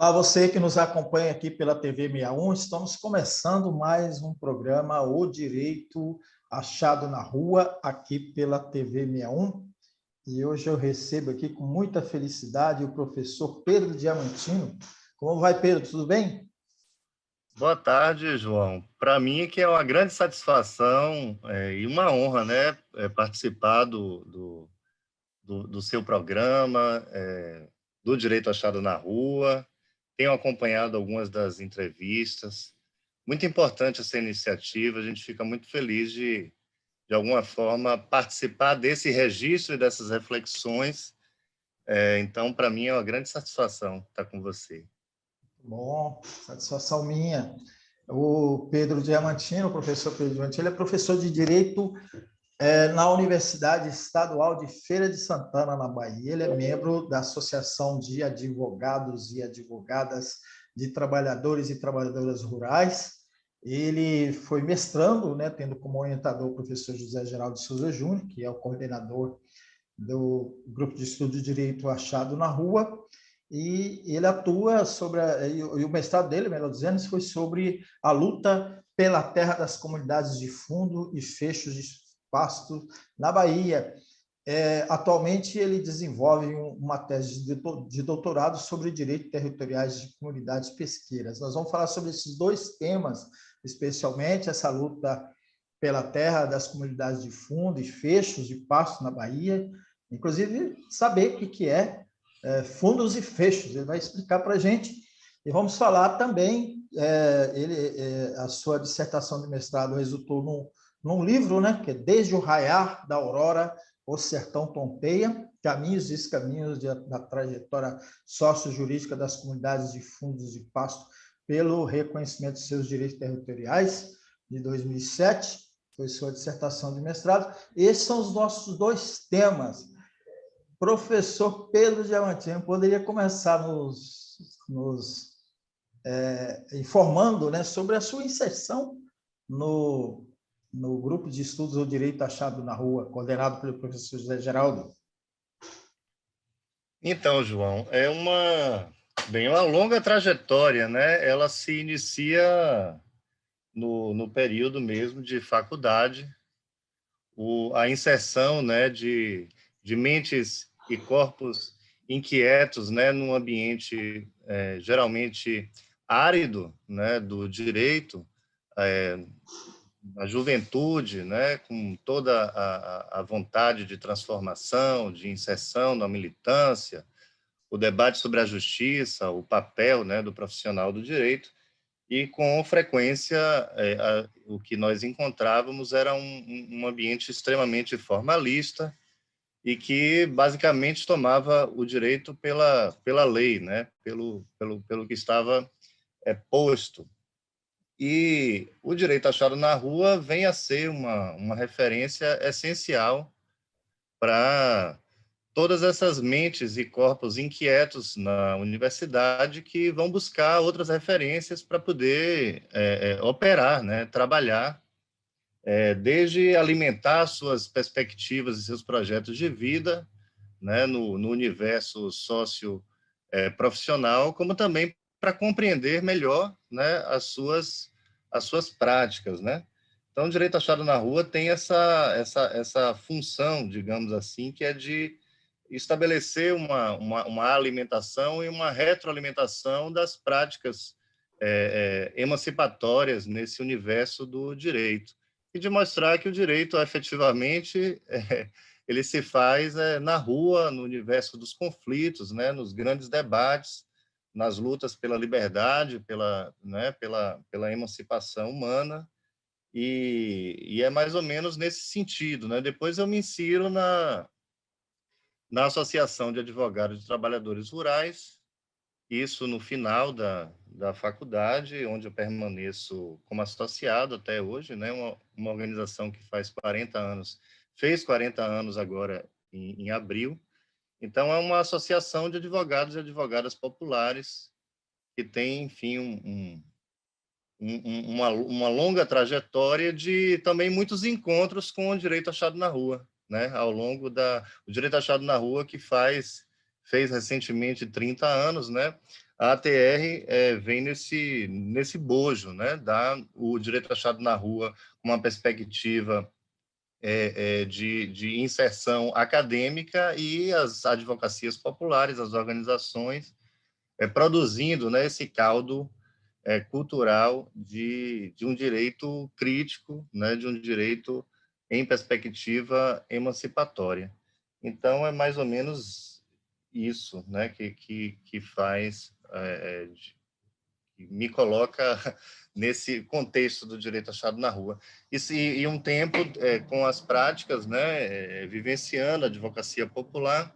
Olá, você que nos acompanha aqui pela TV 61, estamos começando mais um programa O Direito Achado na Rua, aqui pela TV 61. E hoje eu recebo aqui com muita felicidade o professor Pedro Diamantino. Como vai, Pedro? Tudo bem? Boa tarde, João. Para mim que é uma grande satisfação e uma honra, né, participar do seu programa, do Direito Achado na Rua. Tenho acompanhado algumas das entrevistas. Muito importante essa iniciativa, a gente fica muito feliz de alguma forma, participar desse registro e dessas reflexões. Então, para mim é uma grande satisfação estar com você. Bom, satisfação minha. O Pedro Diamantino, o professor Pedro Diamantino, ele é professor de Direito na Universidade Estadual de Feira de Santana, na Bahia. Ele é membro da Associação de Advogados e Advogadas de Trabalhadores e Trabalhadoras Rurais. Ele foi mestrando, né, tendo como orientador o professor José Geraldo de Souza Júnior, que é o coordenador do Grupo de Estudo de Direito Achado na Rua, e ele atua sobre, e o mestrado dele, melhor dizendo, foi sobre a luta pela terra das comunidades de fundo e fechos de pasto na Bahia. Atualmente, ele desenvolve uma tese de doutorado sobre direitos territoriais de comunidades pesqueiras. Nós vamos falar sobre esses dois temas, especialmente essa luta pela terra das comunidades de fundo e fechos de pasto na Bahia, inclusive saber o que é fundos e fechos. Ele vai explicar para a gente. E vamos falar também, a sua dissertação de mestrado resultou num livro, né, que é Desde o Raiar da Aurora, o Sertão Tonteia, Caminhos e Descaminhos da Trajetória Sócio-Jurídica das Comunidades de Fundos de Pasto pelo Reconhecimento de Seus Direitos Territoriais, de 2007, foi sua dissertação de mestrado. Esses são os nossos dois temas. Professor Pedro Diamantino, poderia começar nos informando, né, sobre a sua inserção no grupo de estudos do Direito Achado na Rua, coordenado pelo professor José Geraldo. Então, João, uma longa trajetória, né? Ela se inicia no período mesmo de faculdade, a inserção, né, de mentes e corpos inquietos, né, num ambiente geralmente árido, né, do direito, a juventude, né, com toda a vontade de transformação, de inserção na militância, o debate sobre a justiça, o papel, né, do profissional do direito, e com frequência o que nós encontrávamos era um ambiente extremamente formalista e que basicamente tomava o direito pela lei, né, pelo que estava posto. E o direito achado na rua vem a ser uma referência essencial para todas essas mentes e corpos inquietos na universidade que vão buscar outras referências para poder operar, né, trabalhar, desde alimentar suas perspectivas e seus projetos de vida, né, no universo profissional, como também para compreender melhor, né, as suas práticas, né? Então, o direito achado na rua tem essa função, digamos assim, que é de estabelecer uma alimentação e uma retroalimentação das práticas emancipatórias nesse universo do direito, e de mostrar que o direito, efetivamente, ele se faz na rua, no universo dos conflitos, né, nos grandes debates, nas lutas pela liberdade, pela emancipação humana, e é mais ou menos nesse sentido, né? Depois eu me insiro na Associação de Advogados e Trabalhadores Rurais, isso no final da faculdade, onde eu permaneço como associado até hoje, né? Uma organização que fez 40 anos agora em abril. Então, é uma associação de advogados e advogadas populares que tem, enfim, uma longa trajetória de também muitos encontros com o direito achado na rua, né? Ao longo o direito achado na rua que fez recentemente 30 anos, né? a ATR vem nesse bojo, né? O direito achado na rua, uma perspectiva de inserção acadêmica, e as advocacias populares, as organizações, produzindo, né, esse caldo cultural de um direito crítico, né, de um direito em perspectiva emancipatória. Então, é mais ou menos isso, né, que faz, que me coloca nesse contexto do direito achado na rua. E um tempo, com as práticas, né, vivenciando a advocacia popular,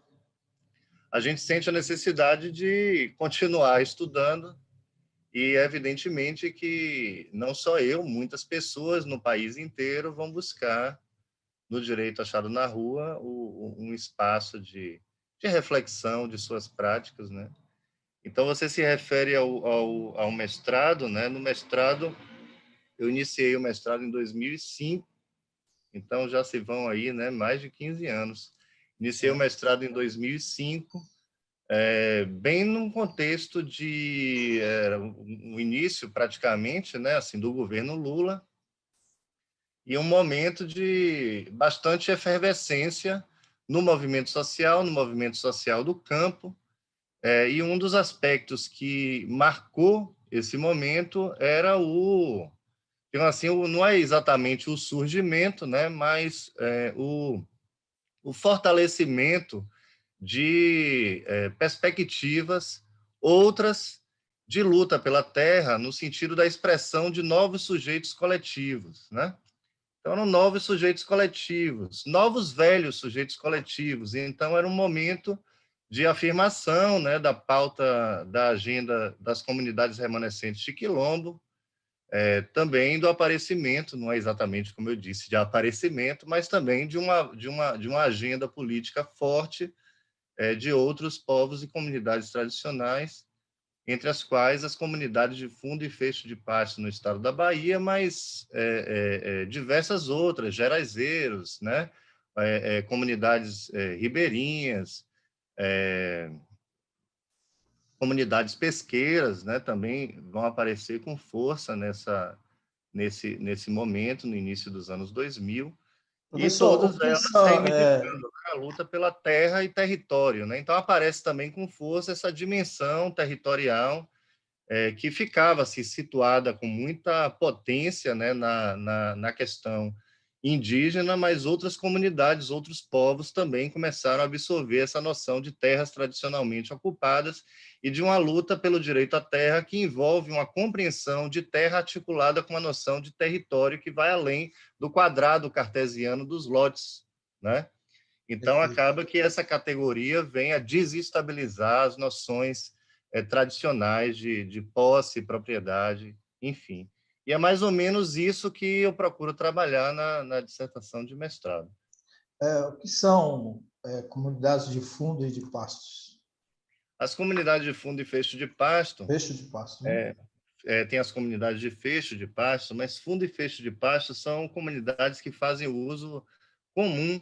a gente sente a necessidade de continuar estudando, e evidentemente que não só eu, muitas pessoas no país inteiro vão buscar no direito achado na rua um espaço de reflexão de suas práticas, né? Então, você se refere ao mestrado, né? No mestrado, eu iniciei o mestrado em 2005, então já se vão aí, né, mais de 15 anos. Iniciei o mestrado em 2005, bem num contexto de um início praticamente, né, assim, do governo Lula, e um momento de bastante efervescência no movimento social do campo, e um dos aspectos que marcou esse momento era então, assim, não é exatamente o surgimento, né, mas o fortalecimento de perspectivas outras de luta pela terra, no sentido da expressão de novos sujeitos coletivos, né? Então, eram novos sujeitos coletivos, novos velhos sujeitos coletivos. Então, era um momento de afirmação, né, da pauta da agenda das comunidades remanescentes de Quilombo, também do aparecimento, não é exatamente como eu disse, de aparecimento, mas também de uma agenda política forte, de outros povos e comunidades tradicionais, entre as quais as comunidades de Fundo e Fecho de Pasto no estado da Bahia, mas diversas outras, geraizeiros, né? Comunidades ribeirinhas, comunidades pesqueiras, né? Também vão aparecer com força nesse momento, no início dos anos 2000, e Professor, o todas que elas são, reivindicando, né, a luta pela terra e território, né? Então, aparece também com força essa dimensão territorial, que ficava assim, situada com muita potência, né, na questão indígena, mas outras comunidades, outros povos também começaram a absorver essa noção de terras tradicionalmente ocupadas e de uma luta pelo direito à terra que envolve uma compreensão de terra articulada com a noção de território que vai além do quadrado cartesiano dos lotes, né? Então, acaba que essa categoria vem a desestabilizar as noções tradicionais de posse, propriedade, enfim. E é mais ou menos isso que eu procuro trabalhar na dissertação de mestrado. o que são comunidades de fundo e de pastos? As comunidades de fundo e fecho de pasto, Fecho de pasto, né? tem as comunidades de fecho de pasto, mas fundo e fecho de pasto são comunidades que fazem uso comum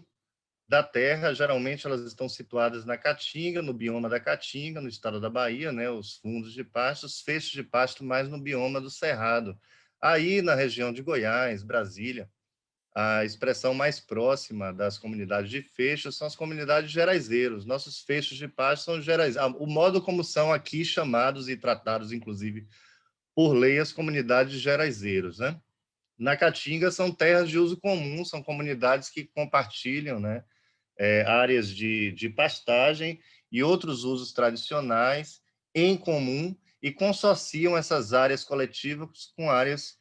da terra. Geralmente elas estão situadas na Caatinga, no bioma da Caatinga, no estado da Bahia, né, os fundos de pasto, os feixes de pasto mais no bioma do Cerrado. Aí, na região de Goiás, Brasília, a expressão mais próxima das comunidades de feixes são as comunidades geraizeiros. Nossos feixes de pasto são gerais. O modo como são aqui chamados e tratados, inclusive, por lei, as comunidades geraizeiros, né? Na Caatinga são terras de uso comum, são comunidades que compartilham, né, áreas de pastagem e outros usos tradicionais em comum, e consociam essas áreas coletivas com áreas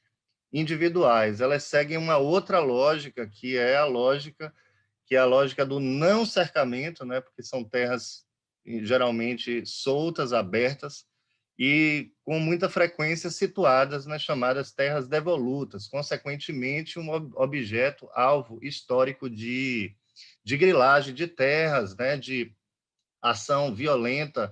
individuais. Elas seguem uma outra lógica, que é a lógica do não cercamento, né? Porque são terras geralmente soltas, abertas, e com muita frequência situadas nas chamadas terras devolutas, consequentemente um objeto alvo histórico de grilagem de terras, né, de ação violenta,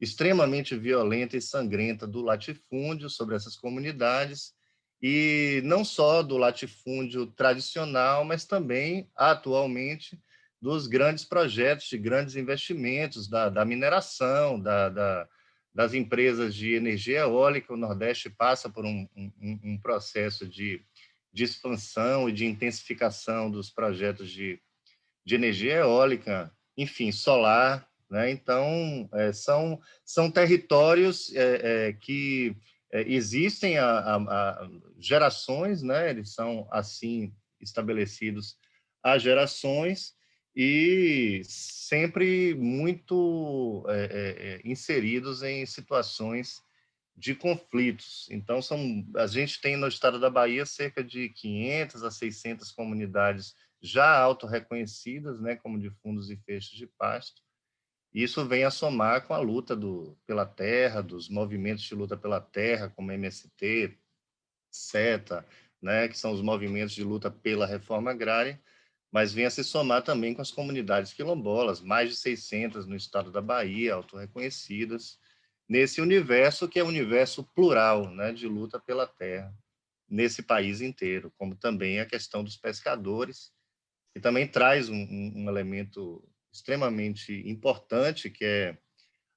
extremamente violenta e sangrenta do latifúndio sobre essas comunidades, e não só do latifúndio tradicional, mas também, atualmente, dos grandes projetos de grandes investimentos, da mineração, das empresas de energia eólica. O Nordeste passa por um processo de expansão e de intensificação dos projetos de energia eólica, enfim, solar, né? Então, são territórios que existem há gerações, né? Eles são assim estabelecidos há gerações e sempre muito inseridos em situações de conflitos. Então, a gente tem no estado da Bahia cerca de 500 a 600 comunidades já autorreconhecidas, né, como de fundos e feixes de pasto. Isso vem a somar com a luta pela terra, dos movimentos de luta pela terra, como MST, SETA, né, que são os movimentos de luta pela reforma agrária, mas vem a se somar também com as comunidades quilombolas, mais de 600 no estado da Bahia, autorreconhecidas, nesse universo que é um universo plural, né, de luta pela terra, nesse país inteiro, como também a questão dos pescadores, que também traz um elemento extremamente importante, que é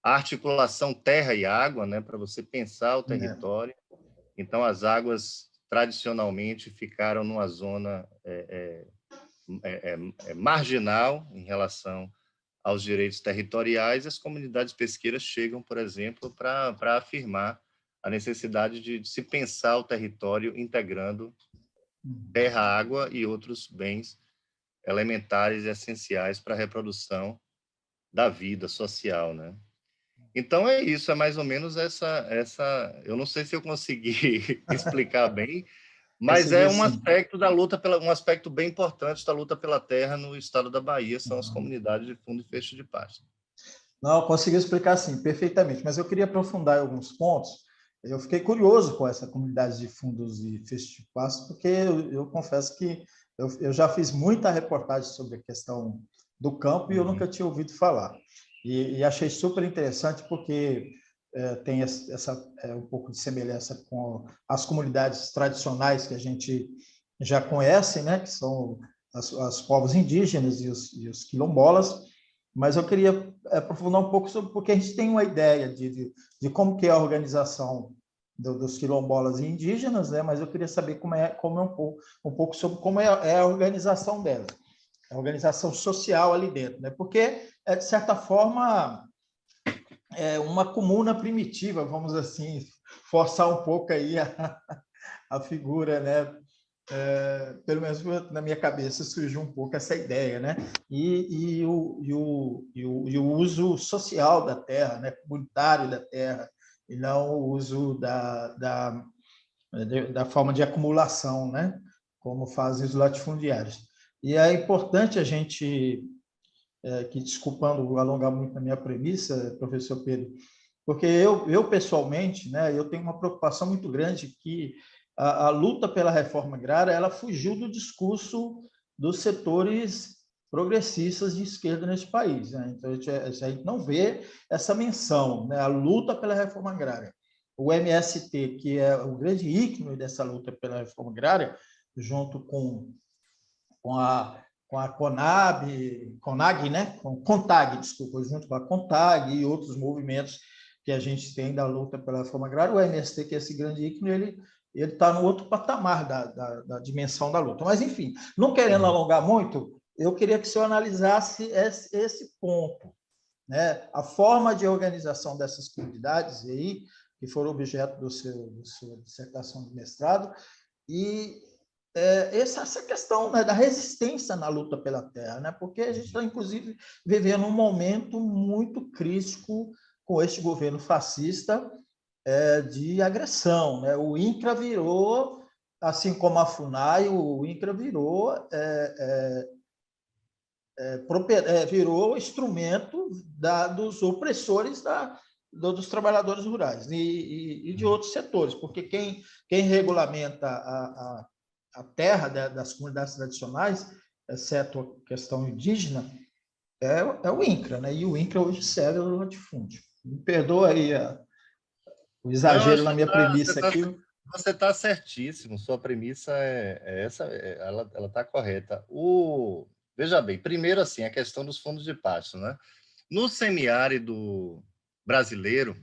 a articulação terra e água, né, para você pensar o território. Então, as águas tradicionalmente ficaram numa zona marginal em relação aos direitos territoriais. As comunidades pesqueiras chegam, por exemplo, para afirmar a necessidade de se pensar o território integrando terra, água e outros bens elementares e essenciais para a reprodução da vida social, né? Então é isso, é mais ou menos eu não sei se eu consegui explicar bem, mas é Consegui um sim. aspecto da luta um aspecto bem importante da luta pela terra no estado da Bahia, são as comunidades de fundo e fecho de pasto. Não, consegui explicar sim, perfeitamente, mas eu queria aprofundar em alguns pontos. Eu fiquei curioso com essa comunidade de fundos e feixes de pasto, porque eu confesso que eu já fiz muita reportagem sobre a questão do campo e eu nunca tinha ouvido falar. E achei super interessante porque tem um pouco de semelhança com as comunidades tradicionais que a gente já conhece, né, que são os povos indígenas e os quilombolas, mas eu queria aprofundar um pouco sobre, porque a gente tem uma ideia de como que é a organização dos quilombolas e indígenas, né? Mas eu queria saber como é um pouco sobre como é a organização delas, a organização social ali dentro, né? Porque, de certa forma, é uma comuna primitiva, vamos assim, forçar um pouco aí a figura, né? Pelo menos na minha cabeça surgiu um pouco essa ideia, né? E o uso social da terra, né? Comunitário da terra, e não o uso da forma de acumulação, né? Como fazem os latifundiários. E é importante a gente, que desculpando alongar muito na minha premissa, professor Pedro, porque eu pessoalmente, né, eu tenho uma preocupação muito grande que a luta pela reforma agrária ela fugiu do discurso dos setores progressistas de esquerda nesse país, né? Então a gente não vê essa menção, né? A luta pela reforma agrária. O MST, que é o grande ícone dessa luta pela reforma agrária, junto com a CONAG, né? CONTAG, desculpa, junto com a CONTAG e outros movimentos que a gente tem da luta pela reforma agrária, o MST, que é esse grande ícone, ele está no outro patamar da dimensão da luta. Mas, enfim, não querendo alongar muito, eu queria que o senhor analisasse esse ponto, né? A forma de organização dessas comunidades aí, que foram objeto da sua dissertação de mestrado, e essa questão, né, da resistência na luta pela terra, né? Porque a gente está, inclusive, vivendo um momento muito crítico com este governo fascista de agressão, né? O INCRA virou, assim como a FUNAI, o INCRA virou instrumento dos opressores dos trabalhadores rurais e de outros setores, porque quem regulamenta a terra das comunidades tradicionais, exceto a questão indígena, é o INCRA, né? E o INCRA hoje serve ao latifúndio. Me perdoa aí o Não, exagero acho na que minha premissa aqui. você está certíssimo, sua premissa é essa, ela está correta. Veja bem, primeiro assim, a questão dos fundos de pasto, né? No semiárido brasileiro,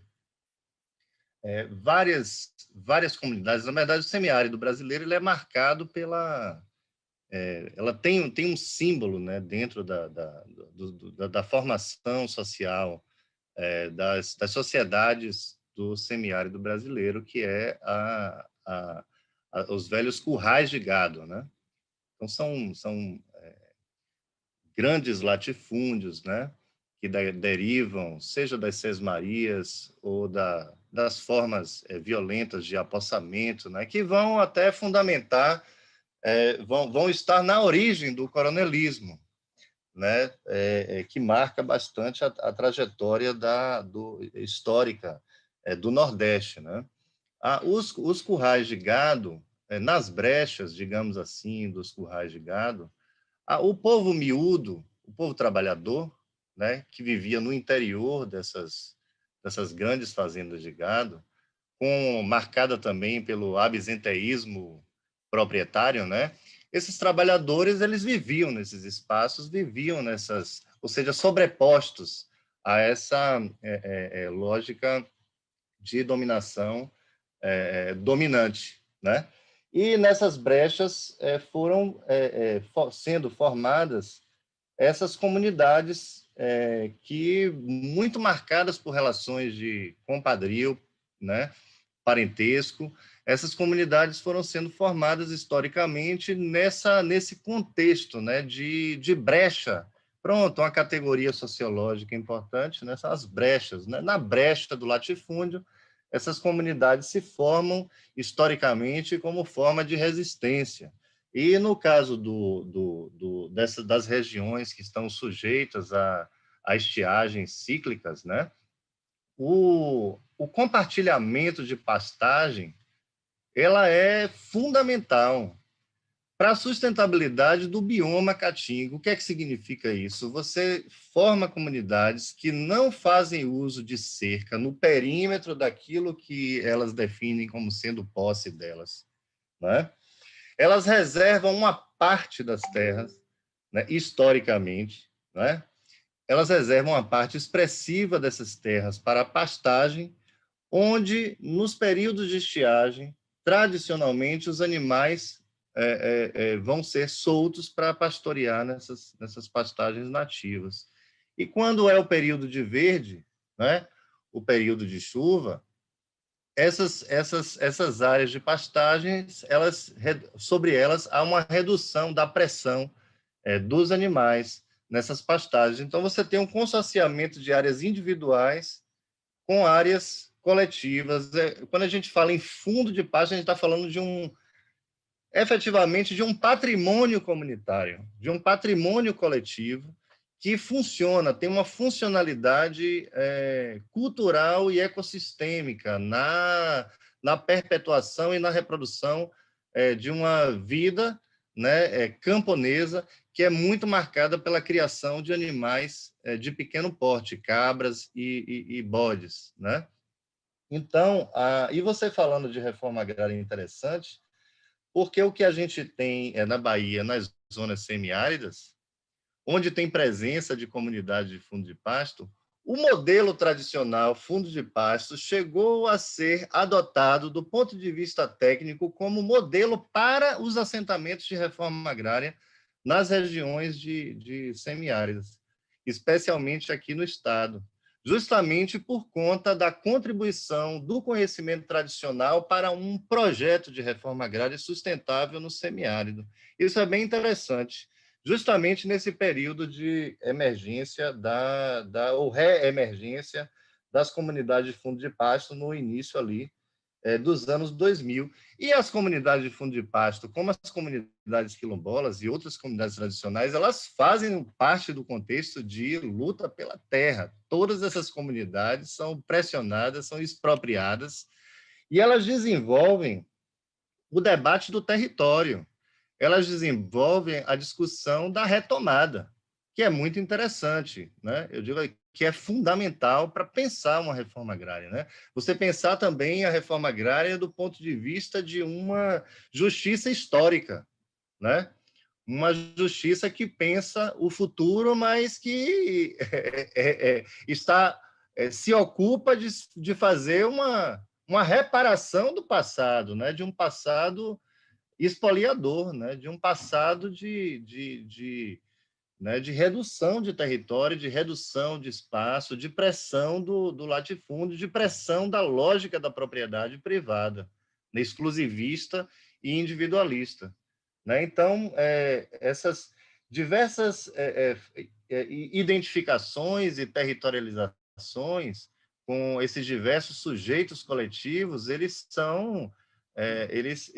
várias comunidades. Na verdade, o semiárido brasileiro ele é marcado pela... ela tem um símbolo, né, dentro da formação social das sociedades do semiárido brasileiro, que é os velhos currais de gado, né? Então, são grandes latifúndios, né, que derivam, seja das sesmarias ou das formas violentas de apossamento, né, que vão até fundamentar, vão estar na origem do coronelismo, né, que marca bastante a trajetória histórica do Nordeste, né? Os currais de gado, nas brechas, digamos assim, dos currais de gado, o povo miúdo, o povo trabalhador, né, que vivia no interior dessas grandes fazendas de gado, marcada também pelo absenteísmo proprietário, né? Esses trabalhadores, eles viviam nesses espaços, viviam ou seja, sobrepostos a essa lógica de dominação dominante, né? E nessas brechas foram sendo formadas essas comunidades que muito marcadas por relações de compadrio, né, parentesco. Essas comunidades foram sendo formadas historicamente nesse contexto, né, de brecha. Pronto, uma categoria sociológica importante, né, são as brechas, né? Na brecha do latifúndio, essas comunidades se formam historicamente como forma de resistência. E no caso das regiões que estão sujeitas a estiagens cíclicas, né, o compartilhamento de pastagem ela é fundamental para a sustentabilidade do bioma caatinga. O que é que significa isso? Você forma comunidades que não fazem uso de cerca no perímetro daquilo que elas definem como sendo posse delas, né? Elas reservam uma parte das terras, né, historicamente, né? Elas reservam uma parte expressiva dessas terras para a pastagem, onde, nos períodos de estiagem, tradicionalmente, os animais vão ser soltos para pastorear nessas pastagens nativas. E quando é o período de verde, né, o período de chuva, essas áreas de pastagens, sobre elas há uma redução da pressão dos animais nessas pastagens. Então, você tem um consorciamento de áreas individuais com áreas coletivas. Quando a gente fala em fundo de pasto, a gente está falando efetivamente de um patrimônio comunitário, de um patrimônio coletivo que funciona, tem uma funcionalidade cultural e ecossistêmica na perpetuação e na reprodução de uma vida, né, camponesa, que é muito marcada pela criação de animais de pequeno porte, cabras e bodes, né? Então, e você falando de reforma agrária é interessante, porque o que a gente tem na Bahia, nas zonas semiáridas, onde tem presença de comunidade de fundo de pasto, o modelo tradicional fundo de pasto chegou a ser adotado do ponto de vista técnico como modelo para os assentamentos de reforma agrária nas regiões de semiáridas, especialmente aqui no estado, justamente por conta da contribuição do conhecimento tradicional para um projeto de reforma agrária sustentável no semiárido. Isso é bem interessante, justamente nesse período de emergência ou reemergência das comunidades de fundo de pasto no início ali dos anos 2000. E as comunidades de fundo de pasto, como as comunidades quilombolas e outras comunidades tradicionais, elas fazem parte do contexto de luta pela terra. Todas essas comunidades são pressionadas, são expropriadas, e elas desenvolvem o debate do território. Elas desenvolvem a discussão da retomada, que é muito interessante, né? Eu digo que é fundamental para pensar uma reforma agrária, né? Você pensar também a reforma agrária do ponto de vista de uma justiça histórica, né? Uma justiça que pensa o futuro, mas que se ocupa de fazer uma reparação do passado, né? De um passado expoliador, né? De um passado né? De redução de território, de redução de espaço, de pressão do latifúndio, de pressão da lógica da propriedade privada, né? Exclusivista e individualista. Né? Então, essas diversas identificações e territorializações com esses diversos sujeitos coletivos, eles são, eles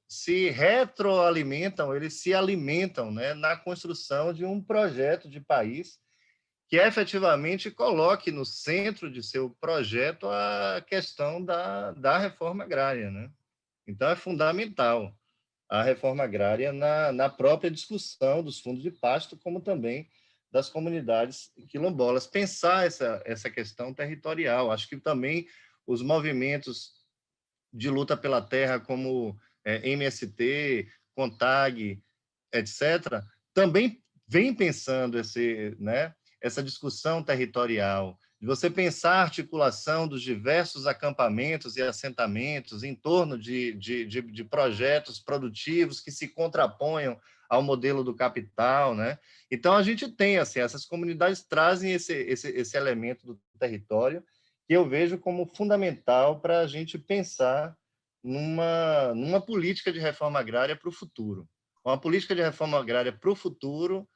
se retroalimentam, eles se alimentam, né, na construção de um projeto de país que efetivamente coloque no centro de seu projeto a questão da reforma agrária. Né? Então, é fundamental a reforma agrária na própria discussão dos fundos de pasto, como também das comunidades quilombolas. Pensar essa questão territorial. Acho que também os movimentos de luta pela terra, como MST, CONTAG, etc., também vem pensando né, essa discussão territorial, de você pensar a articulação dos diversos acampamentos e assentamentos em torno de projetos produtivos que se contraponham ao modelo do capital. Né? Então, a gente tem, assim, essas comunidades trazem esse elemento do território que eu vejo como fundamental para a gente pensar numa política de reforma agrária para o futuro. Uma política de reforma agrária para o futuro,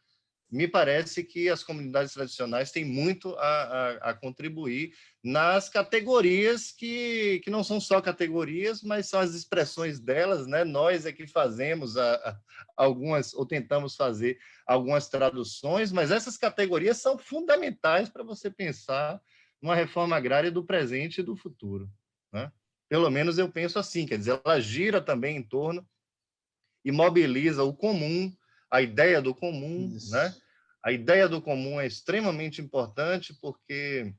me parece que as comunidades tradicionais têm muito a contribuir nas categorias que não são só categorias, mas são as expressões delas. Né? Nós é que fazemos algumas, ou tentamos fazer algumas traduções, mas essas categorias são fundamentais para você pensar uma reforma agrária do presente e do futuro. Né? Pelo menos eu penso assim, quer dizer, ela gira também em torno e mobiliza o comum, a ideia do comum. Né? Isso. A ideia do comum é extremamente importante porque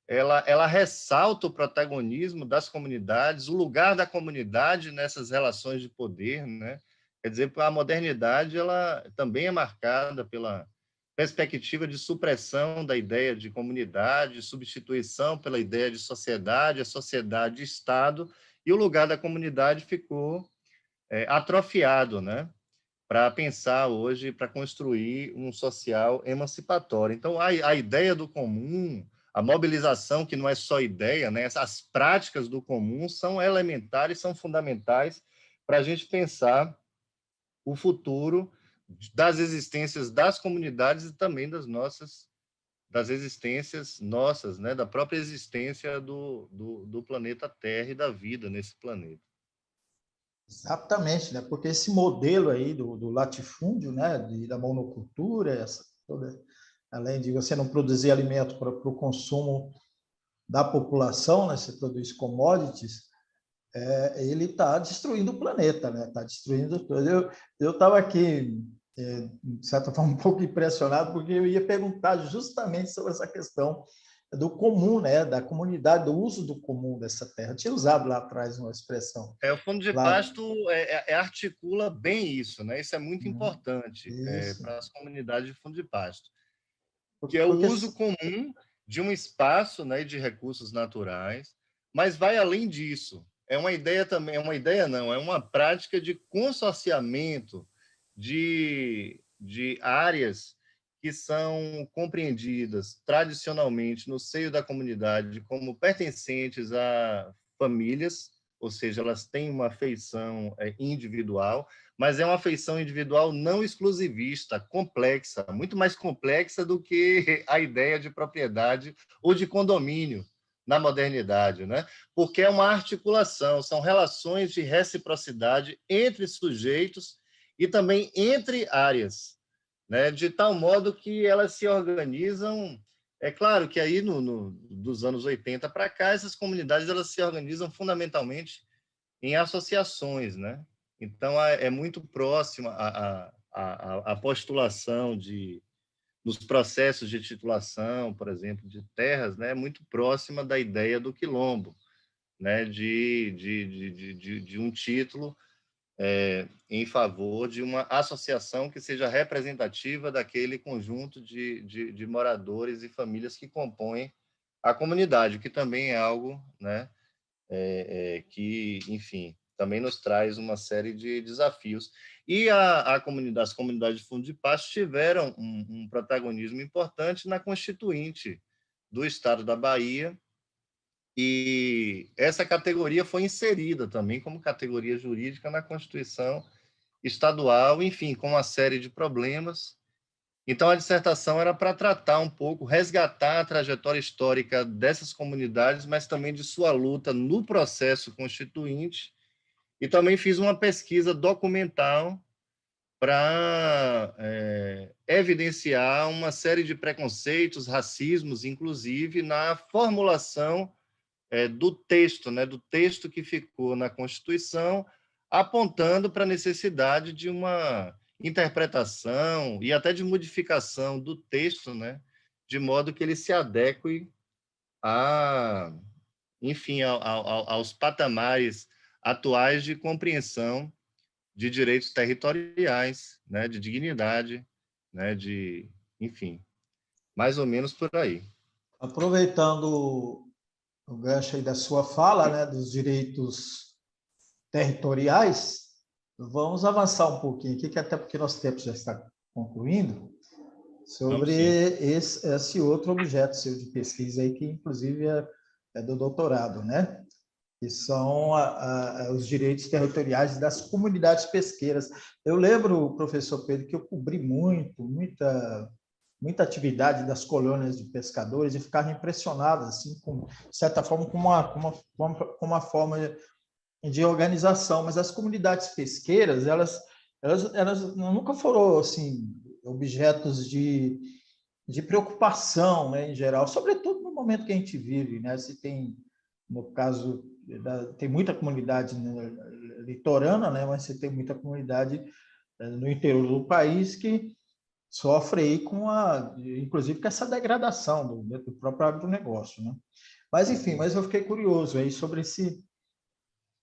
ela ressalta o protagonismo das comunidades, o lugar da comunidade nessas relações de poder. Né? Quer dizer, a modernidade ela também é marcada pela perspectiva de supressão da ideia de comunidade, substituição pela ideia de sociedade, a sociedade de Estado, e o lugar da comunidade ficou atrofiado, né? Para pensar hoje, para construir um social emancipatório. Então, a ideia do comum, a mobilização, que não é só ideia, né? As práticas do comum são elementares, são fundamentais para a gente pensar o futuro das existências das comunidades e também das existências nossas, né? Da própria existência do planeta Terra e da vida nesse planeta. Exatamente, né? Porque esse modelo aí do latifúndio, né, da monocultura, além de você não produzir alimento para o consumo da população, né, você produz commodities, ele está destruindo o planeta, né? Está destruindo tudo. Eu estava aqui, de certa forma, um pouco impressionado, porque eu ia perguntar justamente sobre essa questão do comum, né? Da comunidade, do uso do comum dessa terra. Eu tinha usado lá atrás uma expressão. O fundo de Lá, pasto articula bem isso, né? Isso é muito importante isso. para as comunidades de fundo de pasto, que é o Porque uso comum de um espaço, né, de recursos naturais, mas vai além disso. É uma ideia também, é uma ideia não, é uma prática de consorciamento de áreas que são compreendidas tradicionalmente no seio da comunidade como pertencentes a famílias, ou seja, elas têm uma feição individual, mas é uma feição individual não exclusivista, complexa, muito mais complexa do que a ideia de propriedade ou de condomínio na modernidade, né? Porque é uma articulação, são relações de reciprocidade entre sujeitos e também entre áreas, né? De tal modo que elas se organizam. É claro que aí, dos anos 80 para cá, essas comunidades elas se organizam fundamentalmente em associações, né? Então, é muito próxima a postulação nos processos de titulação, por exemplo, de terras, né? É muito próxima da ideia do quilombo, né? De um título em favor de uma associação que seja representativa daquele conjunto de moradores e famílias que compõem a comunidade, que também é algo, né, que, enfim, também nos traz uma série de desafios. E as comunidades de fundo de pasto tiveram um protagonismo importante na Constituinte do Estado da Bahia, e essa categoria foi inserida também como categoria jurídica na Constituição estadual, enfim, com uma série de problemas. Então, a dissertação era para tratar um pouco, resgatar a trajetória histórica dessas comunidades, mas também de sua luta no processo constituinte. E também fiz uma pesquisa documental para evidenciar uma série de preconceitos, racismos, inclusive, na formulação do texto, né, do texto que ficou na Constituição, apontando para a necessidade de uma interpretação e até de modificação do texto, né, de modo que ele se adeque a, enfim, aos patamares atuais de compreensão de direitos territoriais, né, de dignidade, né, enfim, mais ou menos por aí. Aproveitando o gancho aí da sua fala, né, dos direitos territoriais, vamos avançar um pouquinho aqui, que até porque nosso tempo já está concluindo, sobre esse outro objeto seu de pesquisa aí, que inclusive é do doutorado, né? Que são os direitos territoriais das comunidades pesqueiras. Eu lembro, professor Pedro, que eu cobri muita atividade das colônias de pescadores e ficava impressionado, assim, de certa forma, com uma forma de organização. Mas as comunidades pesqueiras, elas nunca foram assim objetos de preocupação, né, em geral, sobretudo no momento que a gente vive, né? Se tem, no caso, tem muita comunidade litorânea, né, mas você tem muita comunidade no interior do país que sofre aí inclusive com essa degradação do próprio agronegócio, né? Mas, enfim, eu fiquei curioso aí sobre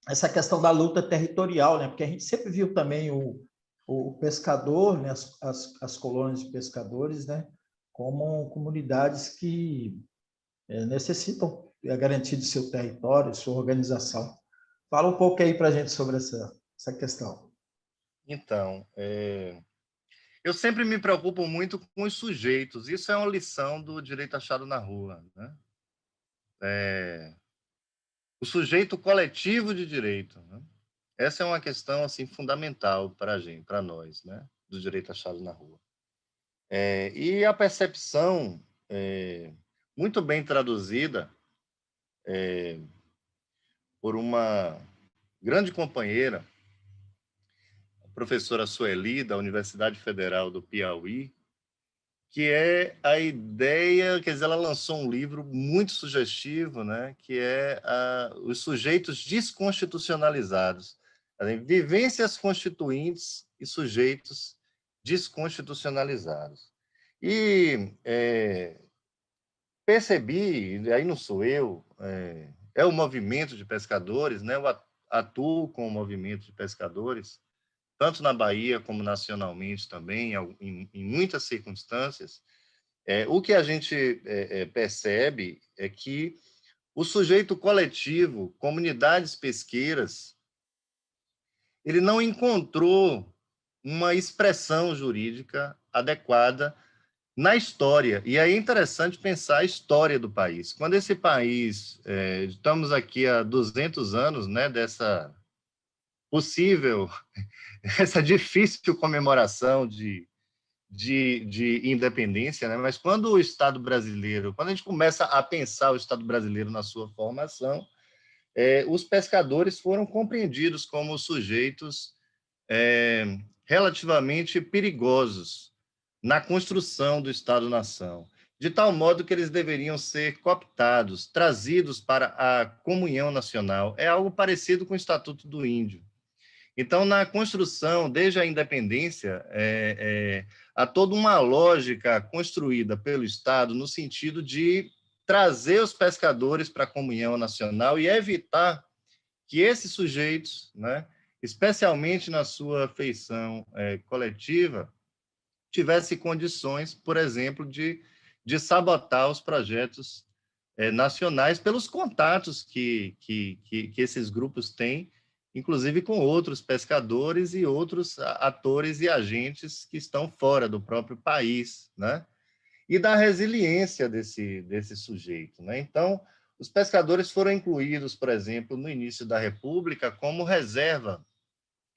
essa questão da luta territorial, né? Porque a gente sempre viu também o pescador, né? As colônias de pescadores, né? Como comunidades que necessitam a garantia de seu território, sua organização. Fala um pouco aí para a gente sobre essa questão. Então, eu sempre me preocupo muito com os sujeitos. Isso é uma lição do direito achado na rua, né? O sujeito coletivo de direito, né? Essa é uma questão assim fundamental para a gente, para nós, né? Do direito achado na rua. E a percepção muito bem traduzida por uma grande companheira, a professora Sueli, da Universidade Federal do Piauí, que é a ideia, quer dizer, ela lançou um livro muito sugestivo, né, que é Os Sujeitos Desconstitucionalizados, vivências constituintes e sujeitos desconstitucionalizados. E percebi, aí não sou eu, é o movimento de pescadores, né, eu atuo com o movimento de pescadores, tanto na Bahia como nacionalmente também, em muitas circunstâncias. O que a gente percebe é que o sujeito coletivo, comunidades pesqueiras, ele não encontrou uma expressão jurídica adequada na história. E aí é interessante pensar a história do país. Quando esse país, estamos aqui há 200 anos, né, dessa possível, essa difícil comemoração de independência, né? Mas quando o Estado brasileiro, quando a gente começa a pensar o Estado brasileiro na sua formação, os pescadores foram compreendidos como sujeitos relativamente perigosos na construção do Estado-nação, de tal modo que eles deveriam ser cooptados, trazidos para a comunhão nacional. É algo parecido com o Estatuto do Índio. Então, na construção, desde a independência, há toda uma lógica construída pelo Estado no sentido de trazer os pescadores para a comunhão nacional e evitar que esses sujeitos, né, especialmente na sua feição coletiva, tivessem condições, por exemplo, de sabotar os projetos nacionais pelos contatos que esses grupos têm, inclusive com outros pescadores e outros atores e agentes que estão fora do próprio país, né? E da resiliência desse sujeito, né? Então, os pescadores foram incluídos, por exemplo, no início da República, como reserva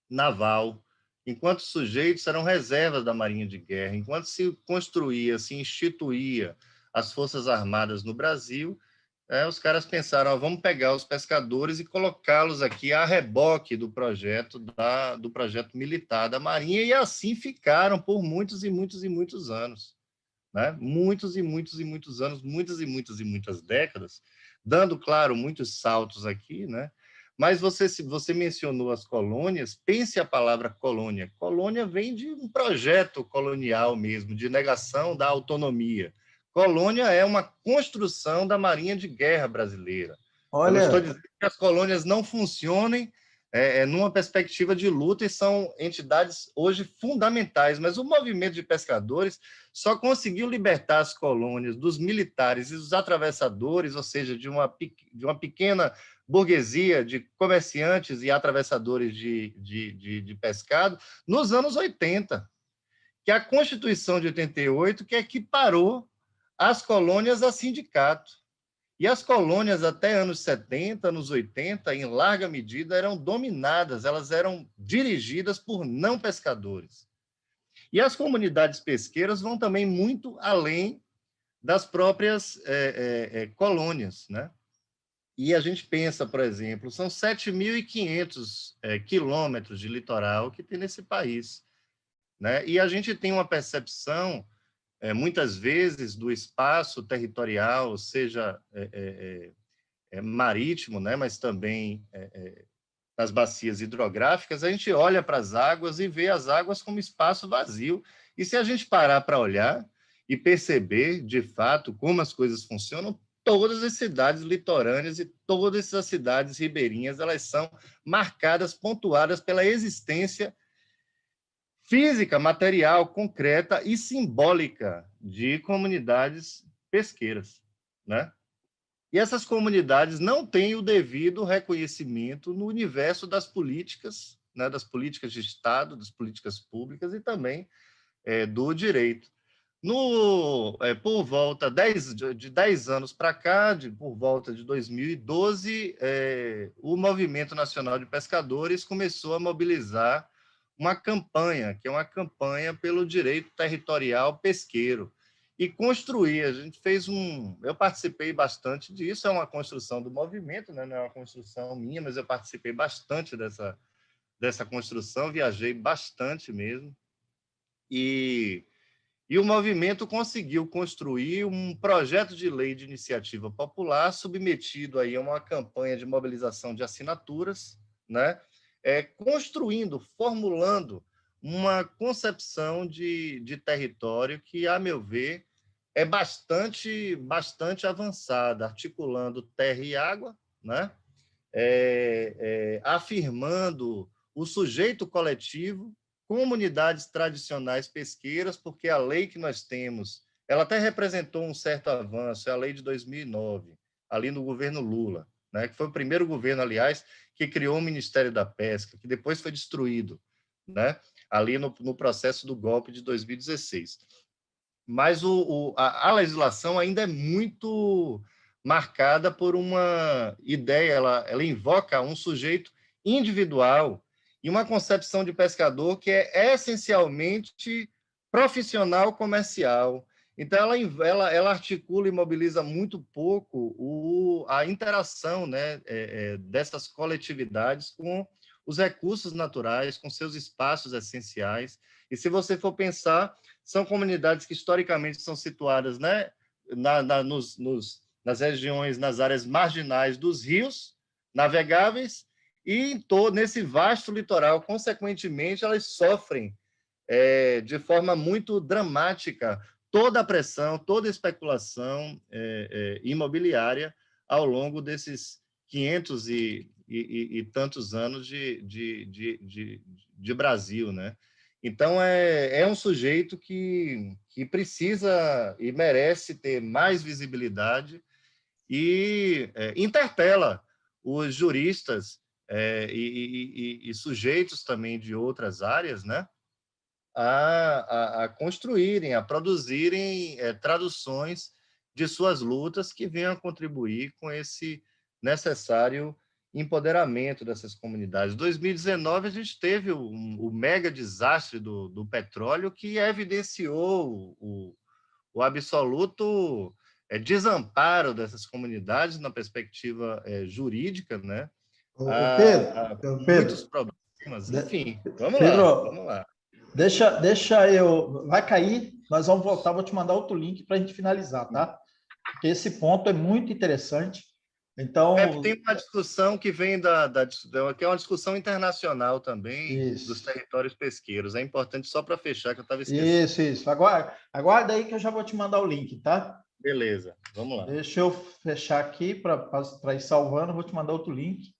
naval, enquanto sujeitos eram reservas da Marinha de Guerra, enquanto se construía, se instituía as Forças Armadas no Brasil, os caras pensaram, vamos pegar os pescadores e colocá-los aqui a reboque do projeto militar da Marinha, e assim ficaram por muitos e muitos e muitos anos, né? Muitos e muitos e muitos anos, muitas e muitas e muitas décadas, dando, claro, muitos saltos aqui, né? Mas você mencionou as colônias, pense a palavra colônia. Colônia vem de um projeto colonial mesmo, de negação da autonomia. Colônia é uma construção da Marinha de Guerra brasileira. Eu não estou Olha, dizendo que as colônias não funcionem numa perspectiva de luta e são entidades hoje fundamentais, mas o movimento de pescadores só conseguiu libertar as colônias dos militares e dos atravessadores, ou seja, de uma pequena burguesia de comerciantes e atravessadores de pescado, nos anos 80, que é a Constituição de 88 que equiparou as colônias a sindicato. E as colônias, até anos 70, anos 80, em larga medida, eram dominadas, elas eram dirigidas por não pescadores. E as comunidades pesqueiras vão também muito além das próprias colônias, né? E a gente pensa, por exemplo, são 7.500 quilômetros de litoral que tem nesse país, né? E a gente tem uma percepção, muitas vezes, do espaço territorial, seja marítimo, né? Mas também nas bacias hidrográficas, a gente olha para as águas e vê as águas como espaço vazio. E se a gente parar para olhar e perceber, de fato, como as coisas funcionam, todas as cidades litorâneas e todas as cidades ribeirinhas, elas são marcadas, pontuadas pela existência física, material, concreta e simbólica de comunidades pesqueiras, né? E essas comunidades não têm o devido reconhecimento no universo das políticas, né, das políticas de Estado, das políticas públicas e também do direito. Por volta de 10 anos para cá, por volta de 2012, o Movimento Nacional de Pescadores começou a mobilizar uma campanha, que é uma campanha pelo direito territorial pesqueiro, e construir. A gente fez eu participei bastante disso, é uma construção do movimento, né? Não é uma construção minha, mas eu participei bastante dessa construção, viajei bastante mesmo, e o movimento conseguiu construir um projeto de lei de iniciativa popular submetido aí a uma campanha de mobilização de assinaturas, né? Construindo, formulando uma concepção de território que, a meu ver, é bastante avançada, articulando terra e água, né? Afirmando o sujeito coletivo, comunidades tradicionais pesqueiras, porque a lei que nós temos, ela até representou um certo avanço, é a lei de 2009, ali no governo Lula, né, que foi o primeiro governo, aliás, que criou o Ministério da Pesca, que depois foi destruído, né, ali no processo do golpe de 2016. Mas a legislação ainda é muito marcada por uma ideia, ela invoca um sujeito individual e uma concepção de pescador que é essencialmente profissional comercial. Então, ela articula e mobiliza muito pouco a interação, né, dessas coletividades com os recursos naturais, com seus espaços essenciais. E se você for pensar, são comunidades que historicamente são situadas, né, nas regiões, nas áreas marginais dos rios navegáveis, e nesse vasto litoral, consequentemente, elas sofrem de forma muito dramática toda a pressão, toda a especulação imobiliária ao longo desses 500 e tantos anos de Brasil, né? Então, é um sujeito que precisa e merece ter mais visibilidade e interpela os juristas e sujeitos também de outras áreas, né, a construírem, a produzirem traduções de suas lutas que venham a contribuir com esse necessário empoderamento dessas comunidades. Em 2019, a gente teve o mega desastre do petróleo que evidenciou o absoluto desamparo dessas comunidades na perspectiva jurídica, né? Muitos Pedro, problemas, enfim. Vamos lá, Pedro, vamos lá. deixa eu. Vai cair, nós vamos voltar, vou te mandar outro link para a gente finalizar, tá? Porque esse ponto é muito interessante. Então, Tem uma discussão que vem que é uma discussão internacional também dos isso, territórios pesqueiros. É importante só para fechar, que eu estava esquecendo. isso. Aguarda aí que eu já vou te mandar o link, tá? Beleza, vamos lá. Deixa eu fechar aqui para ir salvando, vou te mandar outro link.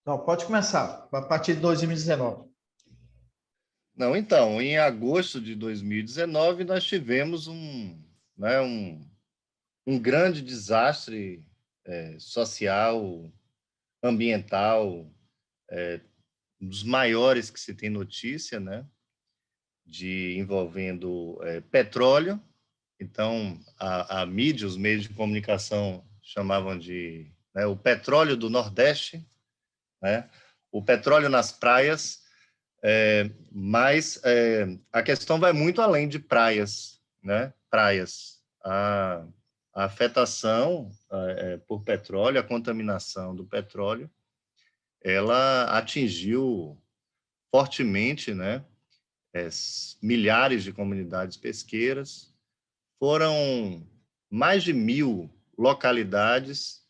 Não, pode começar, a partir de 2019. Não, então, em agosto de 2019, nós tivemos um grande desastre social, ambiental, um dos maiores que se tem notícia, né? Envolvendo petróleo. Então, a mídia, os meios de comunicação chamavam de o petróleo do Nordeste, né? O petróleo nas praias, mas a questão vai muito além de praias, né? Praias. A afetação por petróleo, a contaminação do petróleo, ela atingiu fortemente, né? Milhares de comunidades pesqueiras, foram mais de 1.000 localidades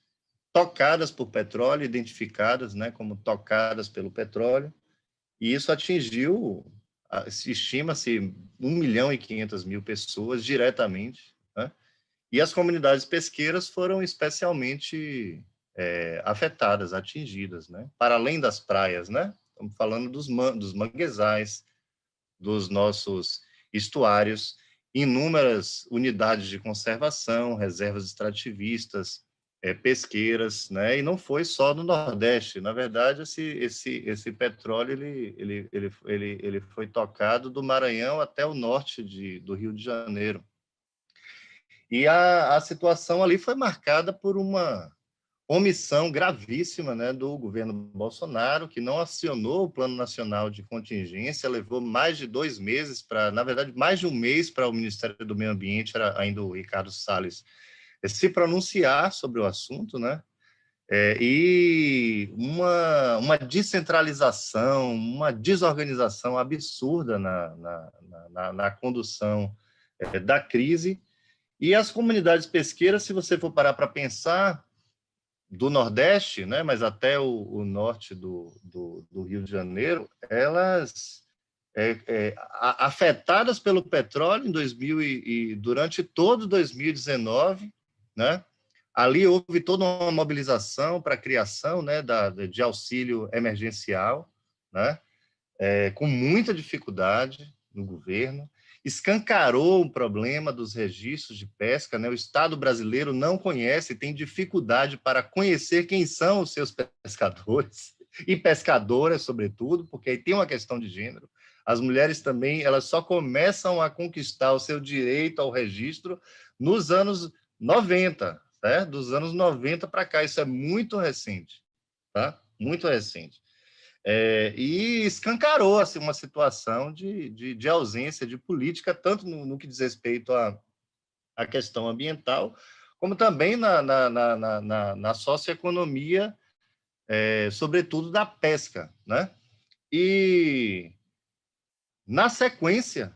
tocadas por petróleo, identificadas, né, como tocadas pelo petróleo, e isso atingiu, estima-se, 1.500.000 pessoas diretamente, né? E as comunidades pesqueiras foram especialmente afetadas, atingidas, né? Para além das praias, né? Estamos falando dos manguezais, dos nossos estuários, inúmeras unidades de conservação, reservas extrativistas, pesqueiras, né? E não foi só no Nordeste. Na verdade, esse petróleo ele foi tocado do Maranhão até o norte do Rio de Janeiro. E a situação ali foi marcada por uma omissão gravíssima, né, do governo Bolsonaro, que não acionou o Plano Nacional de Contingência, levou mais de 2 meses na verdade, mais de um mês para o Ministério do Meio Ambiente, era ainda o Ricardo Salles, se pronunciar sobre o assunto, né? E uma descentralização, uma desorganização absurda na condução da crise. E as comunidades pesqueiras, se você for parar para pensar, do Nordeste, né, mas até o norte do Rio de Janeiro, elas afetadas pelo petróleo em 2000 durante todo 2019, né? Ali houve toda uma mobilização para a criação, né, de auxílio emergencial, né? Com muita dificuldade no governo, escancarou o problema dos registros de pesca, né? O Estado brasileiro não conhece, tem dificuldade para conhecer quem são os seus pescadores e pescadoras, sobretudo, porque aí tem uma questão de gênero. As mulheres também, elas só começam a conquistar o seu direito ao registro nos anos 90, certo? Dos anos 90 para cá, isso é muito recente, tá? Muito recente. E escancarou assim, uma situação de ausência de política, tanto no que diz respeito à questão ambiental, como também na socioeconomia, sobretudo da pesca, né? E, na sequência,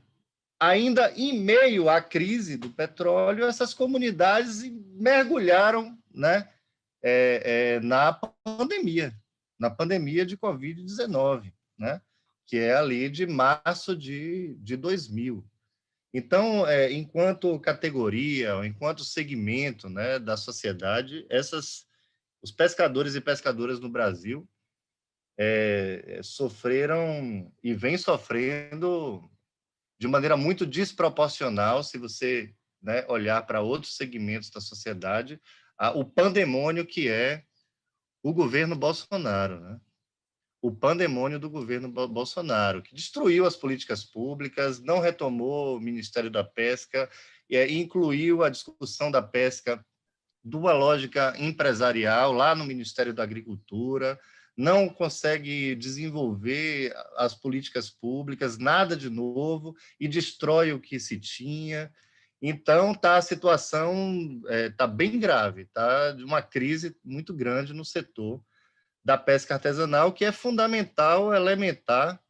ainda em meio à crise do petróleo, essas comunidades mergulharam, né, na pandemia de Covid-19, né, que é ali de março de 2000. Então, enquanto categoria, enquanto segmento, né, da sociedade, os pescadores e pescadoras no Brasil sofreram e vêm sofrendo de maneira muito desproporcional, se você, né, olhar para outros segmentos da sociedade, o pandemônio que é o governo Bolsonaro, né? O pandemônio do governo Bolsonaro, que destruiu as políticas públicas, não retomou o Ministério da Pesca, incluiu a discussão da pesca de uma lógica empresarial lá no Ministério da Agricultura, não consegue desenvolver as políticas públicas, nada de novo, e destrói o que se tinha. Então, a situação está bem grave, está de uma crise muito grande no setor da pesca artesanal, que é fundamental, elementar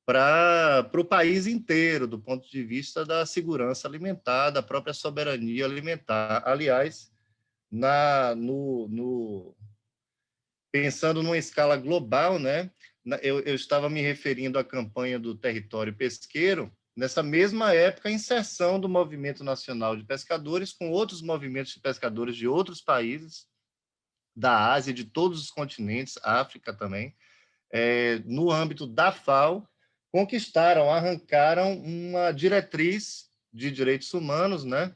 para o país inteiro, do ponto de vista da segurança alimentar, da própria soberania alimentar. Aliás, pensando numa escala global, né, eu estava me referindo à campanha do território pesqueiro, nessa mesma época, a inserção do Movimento Nacional de Pescadores com outros movimentos de pescadores de outros países, da Ásia, de todos os continentes, África também, no âmbito da FAO, arrancaram uma diretriz de direitos humanos, né?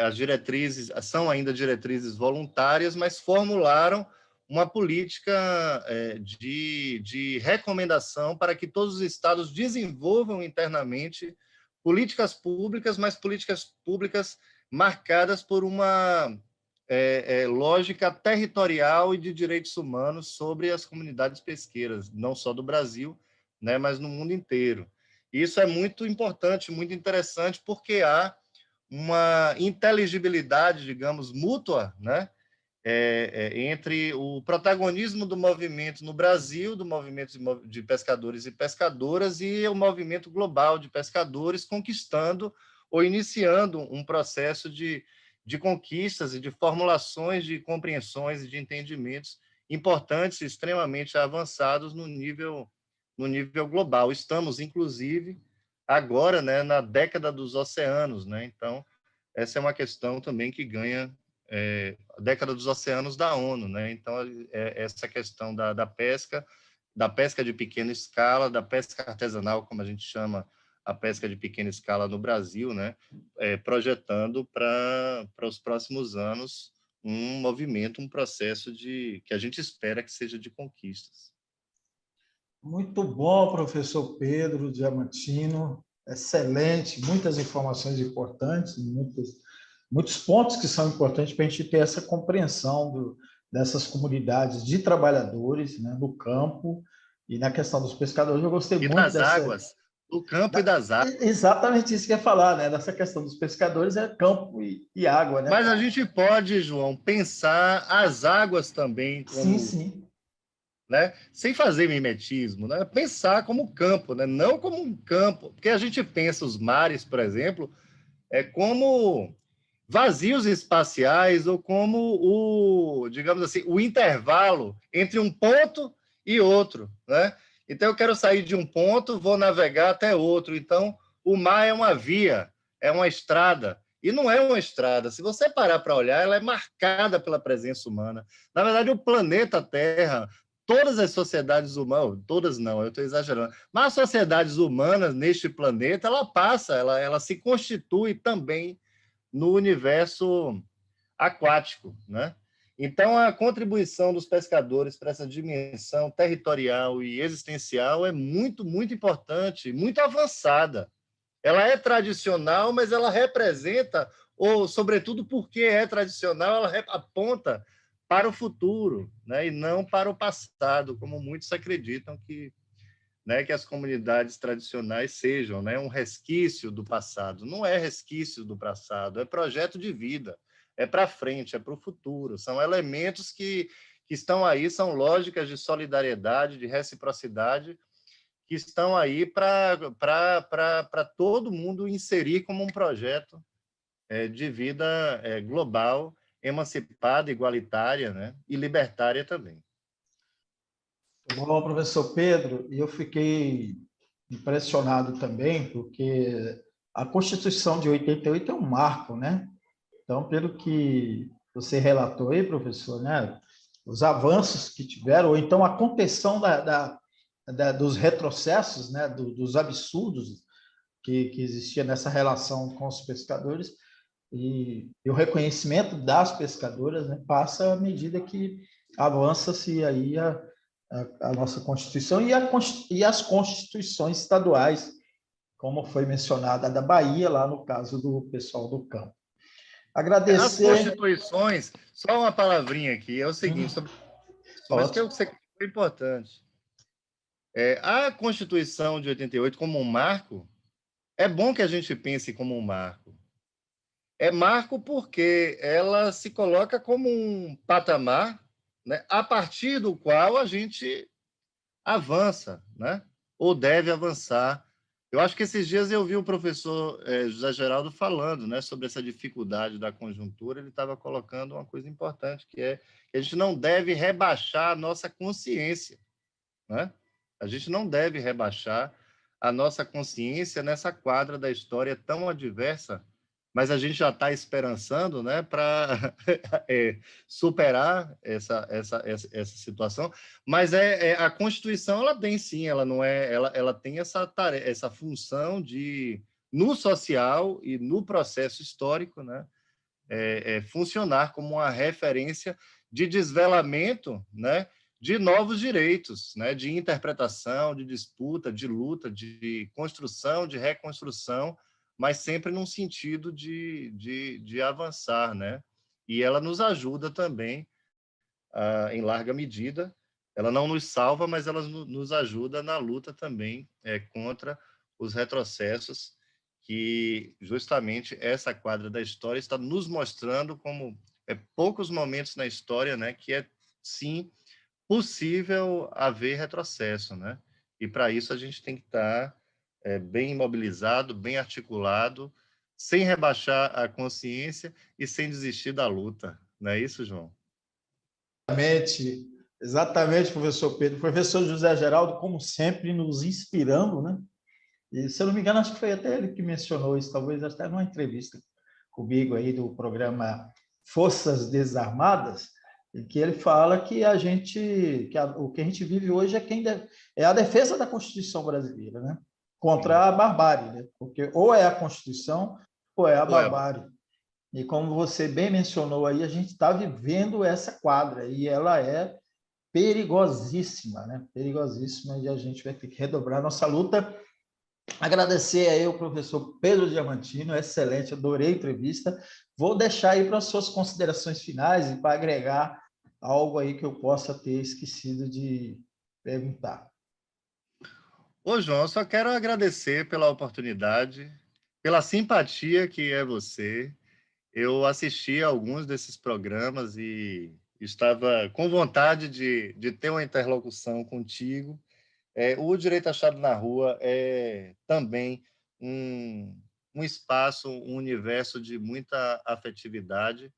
As diretrizes são ainda diretrizes voluntárias, mas formularam uma política de recomendação para que todos os estados desenvolvam internamente políticas públicas, mas políticas públicas marcadas por uma lógica territorial e de direitos humanos sobre as comunidades pesqueiras, não só do Brasil, né, mas no mundo inteiro. Isso é muito importante, muito interessante, porque há uma inteligibilidade, digamos, mútua, né, entre o protagonismo do movimento no Brasil, do movimento de pescadores e pescadoras, e o movimento global de pescadores, conquistando ou iniciando um processo de conquistas e de formulações de compreensões e de entendimentos importantes, extremamente avançados no nível global. Estamos, inclusive, agora, né, na década dos oceanos, né? Então, essa é uma questão também que ganha a década dos oceanos da ONU, né? Então, essa questão da pesca de pequena escala, da pesca artesanal, como a gente chama a pesca de pequena escala no Brasil, né? Projetando para os próximos anos um movimento, um processo que a gente espera que seja de conquistas. Muito bom, professor Pedro Diamantino. Excelente, muitas informações importantes, muitos pontos que são importantes para a gente ter essa compreensão dessas comunidades de trabalhadores, né, no campo e na questão dos pescadores. Eu gostei E muito das águas, do campo e das águas. Exatamente isso que eu ia falar, né? Dessa questão dos pescadores é campo e água, né? Mas a gente pode, João, pensar as águas também Sim, como, sim. né, sem fazer mimetismo, né? Pensar como campo, né? Não como um campo, porque a gente pensa os mares, por exemplo, como vazios espaciais ou como digamos assim, o intervalo entre um ponto e outro, né? Então eu quero sair de um ponto, vou navegar até outro. Então o mar é uma via, é uma estrada. E não é uma estrada. Se você parar para olhar, ela é marcada pela presença humana. Na verdade, o planeta Terra, todas as sociedades humanas, todas não, eu estou exagerando, mas as sociedades humanas neste planeta, ela se constitui também no universo aquático, né? Então, a contribuição dos pescadores para essa dimensão territorial e existencial é muito, muito importante, muito avançada. Ela é tradicional, mas ela representa, ou, sobretudo porque é tradicional, ela aponta para o futuro, né? E não para o passado, como muitos acreditam que, né, que as comunidades tradicionais sejam, né, um resquício do passado. Não é resquício do passado, é projeto de vida, é para frente, é para o futuro. São elementos que estão aí, são lógicas de solidariedade, de reciprocidade, que estão aí para todo mundo inserir como um projeto de vida global, emancipada, igualitária, né, e libertária também. Bom, professor Pedro, e eu fiquei impressionado também, porque a Constituição de 88 é um marco, né? Então, pelo que você relatou aí, professor, né? Os avanços que tiveram, ou então a contenção dos retrocessos, né? Dos absurdos que existia nessa relação com os pescadores, e o reconhecimento das pescadoras, né, passa à medida que avança-se aí a nossa Constituição e as constituições estaduais, como foi mencionada a da Bahia, lá no caso do pessoal do campo. As Agradecer. constituições, só uma palavrinha aqui, é o seguinte, sobre constituições, que é o que você é importante. A Constituição de 88 como um marco, é bom que a gente pense como um marco. É marco porque ela se coloca como um patamar, né, a partir do qual a gente avança, né, ou deve avançar. Eu acho que esses dias eu vi o professor José Geraldo falando, né, sobre essa dificuldade da conjuntura. Ele estava colocando uma coisa importante, que é que a gente não deve rebaixar a nossa consciência, né? A gente não deve rebaixar a nossa consciência nessa quadra da história tão adversa, mas a gente já está esperançando, né, para superar essa situação. Mas a Constituição, ela tem sim, ela não é, ela tem essa tarefa, essa função de, no social e no processo histórico, né, funcionar como uma referência de desvelamento, né, de novos direitos, né, de interpretação, de disputa, de luta, de construção, de reconstrução, mas sempre num sentido de avançar, né? E ela nos ajuda também, em larga medida. Ela não nos salva, mas ela nos ajuda na luta também contra os retrocessos que justamente essa quadra da história está nos mostrando como poucos momentos na história, né, que é, sim, possível haver retrocesso, né? E para isso a gente tem que estar bem imobilizado, bem articulado, sem rebaixar a consciência e sem desistir da luta. Não é isso, João? Exatamente, exatamente, professor Pedro. O professor José Geraldo, como sempre, nos inspirando, né? E, se eu não me engano, acho que foi até ele que mencionou isso, talvez até numa entrevista comigo aí do programa Forças Desarmadas, em que ele fala que o que a gente vive hoje é a defesa da Constituição brasileira, né? Contra a barbárie, né? Porque ou é a Constituição ou é a barbárie. E como você bem mencionou aí, a gente está vivendo essa quadra e ela é perigosíssima, né? Perigosíssima, e a gente vai ter que redobrar nossa luta. Agradecer aí ao professor Pedro Diamantino, excelente, adorei a entrevista. Vou deixar aí para as suas considerações finais e para agregar algo aí que eu possa ter esquecido de perguntar. Ô, João, eu só quero agradecer pela oportunidade, pela simpatia que é você. Eu assisti a alguns desses programas e estava com vontade de ter uma interlocução contigo. O Direito Achado na Rua é também um espaço, um universo de muita afetividade,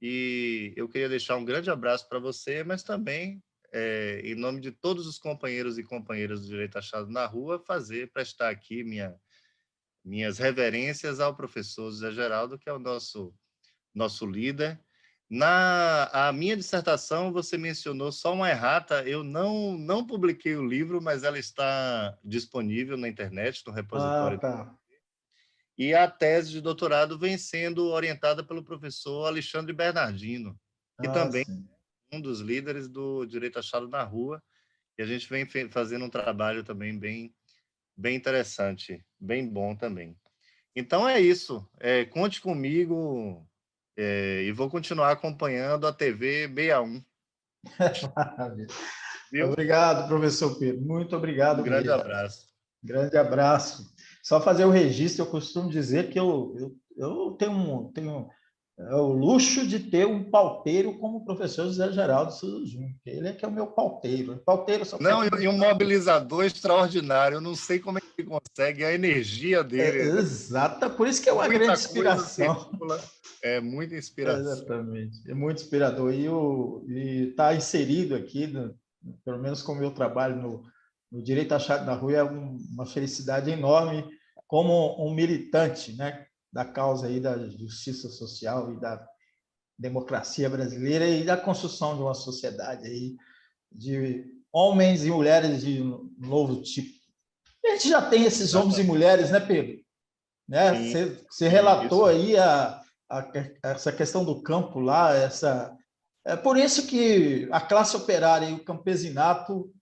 e eu queria deixar um grande abraço para você, mas também, em nome de todos os companheiros e companheiras do Direito Achado na Rua, prestar aqui minhas reverências ao professor José Geraldo, que é o nosso líder. A minha dissertação, você mencionou só uma errata. Eu não publiquei o livro, mas ela está disponível na internet, no repositório. Tá. E a tese de doutorado vem sendo orientada pelo professor Alexandre Bernardino, que também Sim. é um dos líderes do Direito Achado na Rua, e a gente vem fazendo um trabalho também bem interessante, bem bom também. Então é isso. Conte comigo, e vou continuar acompanhando a TV 61. Viu? Obrigado, professor Pedro. Muito obrigado Um grande mesmo. abraço. Grande abraço. Só fazer o registro, eu costumo dizer que eu tenho o luxo de ter um pauteiro como o professor José Geraldo Souza Júnior, que ele é que é o meu pauteiro. Pauteiro só Não, e um mobilizador extraordinário. Eu não sei como é que ele consegue a energia dele. Exata, por isso que é uma grande inspiração. É muita inspiração. Exatamente, é muito inspirador. E estar inserido aqui, pelo menos com o meu trabalho no Direito Achado na Rua, é uma felicidade enorme como um militante, né, da causa aí da justiça social e da democracia brasileira e da construção de uma sociedade aí de homens e mulheres de um novo tipo. A gente já tem esses homens e mulheres, né, Pedro? né? Sim, Você relatou isso. aí essa questão do campo lá, é por isso que a classe operária e o campesinato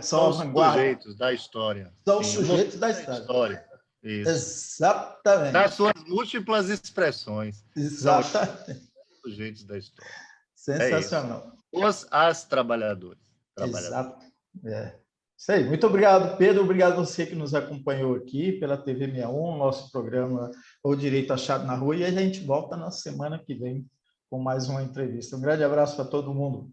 são São a os vanguarda, sujeitos da história. são os Sim, o motor sujeitos da da história. história. Isso. Das Exatamente. suas múltiplas expressões, são Exatamente. os sujeitos da história. É isso. Sensacional. As trabalhadores. Trabalhadores. Exato. É. Isso aí. Muito obrigado, Pedro. Obrigado a você que nos acompanhou aqui pela TV 61, nosso programa O Direito Achado na Rua. E a gente volta na semana que vem com mais uma entrevista. Um grande abraço para todo mundo.